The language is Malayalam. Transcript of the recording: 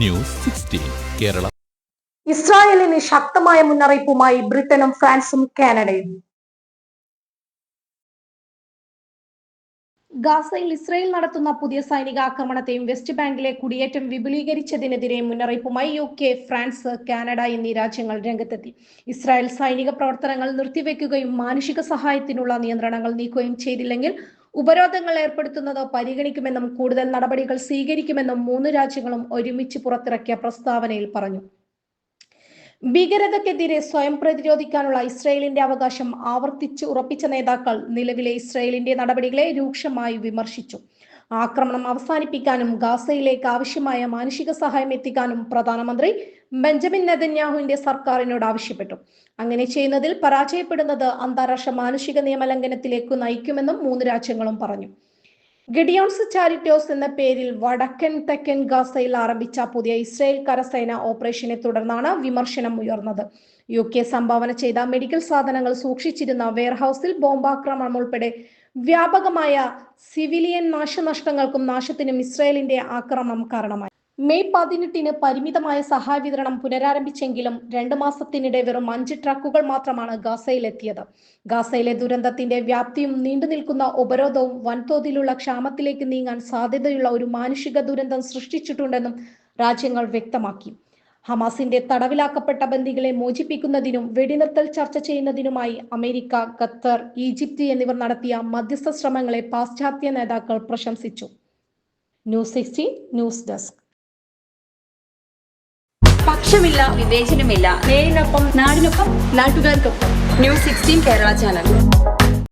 ന്യൂസ് 16 കേരള. ഇസ്രായേലിന് ശക്തമായ മുന്നറിയിപ്പുമായി ബ്രിട്ടനും ഫ്രാൻസും കാനഡയും. ഗാസയിൽ ഇസ്രായേൽ നടത്തുന്ന പുതിയ സൈനിക ആക്രമണത്തെയും വെസ്റ്റ് ബാങ്കിലെ കുടിയേറ്റം വിപുലീകരിച്ചതിനെതിരെ മുന്നറിയിപ്പുമായി UK, ഫ്രാൻസ്, കാനഡ എന്നീ രാജ്യങ്ങൾ രംഗത്തെത്തി. ഇസ്രായേൽ സൈനിക പ്രവർത്തനങ്ങൾ നിർത്തിവെക്കുകയും മാനുഷിക സഹായത്തിനുള്ള നിയന്ത്രണങ്ങൾ നീക്കുകയും ചെയ്തില്ലെങ്കിൽ ഉപരോധങ്ങൾ ഏർപ്പെടുത്തുന്നത് പരിഗണിക്കുമെന്നും കൂടുതൽ നടപടികൾ സ്വീകരിക്കുമെന്നും മൂന്ന് രാജ്യങ്ങളും ഒരുമിച്ച് പുറത്തിറക്കിയ പ്രസ്താവനയിൽ പറഞ്ഞു. ഭീകരതയ്ക്കെതിരെ സ്വയം പ്രതിരോധിക്കാനുള്ള ഇസ്രായേലിന്റെ അവകാശം ആവർത്തിച്ച് ഉറപ്പിച്ച നേതാക്കൾ നിലവിലെ ഇസ്രായേലിന്റെ നടപടികളെ രൂക്ഷമായി വിമർശിച്ചു. ആക്രമണം അവസാനിപ്പിക്കാനും ഗാസയിലേക്ക് ആവശ്യമായ മാനുഷിക സഹായം എത്തിക്കാനും പ്രധാനമന്ത്രി ബെഞ്ചമിൻ നെതന്യാഹുവിന്റെ സർക്കാരിനോട് ആവശ്യപ്പെട്ടു. അങ്ങനെ ചെയ്യുന്നതിൽ പരാജയപ്പെടുന്നത് അന്താരാഷ്ട്ര മാനുഷിക നിയമലംഘനത്തിലേക്ക് നയിക്കുമെന്നും മൂന്ന് രാജ്യങ്ങളും പറഞ്ഞു. ഗിഡിയോൺസ് ചാരിറ്റോസ് എന്ന പേരിൽ വടക്കൻ തെക്കൻ ഗാസയിൽ ആരംഭിച്ച പുതിയ ഇസ്രായേൽ കരസേന ഓപ്പറേഷനെ തുടർന്നാണ് വിമർശനം ഉയർന്നത്. UK സംഭാവന ചെയ്ത മെഡിക്കൽ സാധനങ്ങൾ സൂക്ഷിച്ചിരുന്ന വെയർഹൌസിൽ ബോംബാക്രമണം ഉൾപ്പെടെ വ്യാപകമായ സിവിലിയൻ നാശനഷ്ടങ്ങൾക്കും നാശത്തിനും ഇസ്രായേലിന്റെ ആക്രമണം കാരണമായി. മെയ് 18 പരിമിതമായ സഹായ വിതരണം പുനരാരംഭിച്ചെങ്കിലും 2 മാസത്തിനിടെ വെറും 5 ട്രക്കുകൾ മാത്രമാണ് ഗാസയിലെത്തിയത്. ഗാസയിലെ ദുരന്തത്തിന്റെ വ്യാപ്തിയും നീണ്ടുനിൽക്കുന്ന ഉപരോധവും വൻതോതിലുള്ള ക്ഷാമത്തിലേക്ക് നീങ്ങാൻ സാധ്യതയുള്ള ഒരു മാനുഷിക ദുരന്തം സൃഷ്ടിച്ചിട്ടുണ്ടെന്നും രാജ്യങ്ങൾ വ്യക്തമാക്കി. ഹമാസിന്റെ തടവിലാക്കപ്പെട്ട ബന്ദികളെ മോചിപ്പിക്കുന്നതിനും വെടിനിർത്തൽ ചർച്ച ചെയ്യുന്നതിനുമായി അമേരിക്ക, ഖത്തർ, ഈജിപ്ത് എന്നിവർ നടത്തിയ മധ്യസ്ഥ ശ്രമങ്ങളെ പാശ്ചാത്യ നേതാക്കൾ പ്രശംസിച്ചു. News 16 news desk. പക്ഷമില്ല, വിവേചനമില്ല. നേരിനൊപ്പം, നാടിനൊപ്പം, നാട്ടുകാർക്കൊപ്പം. News 16 Kerala channel.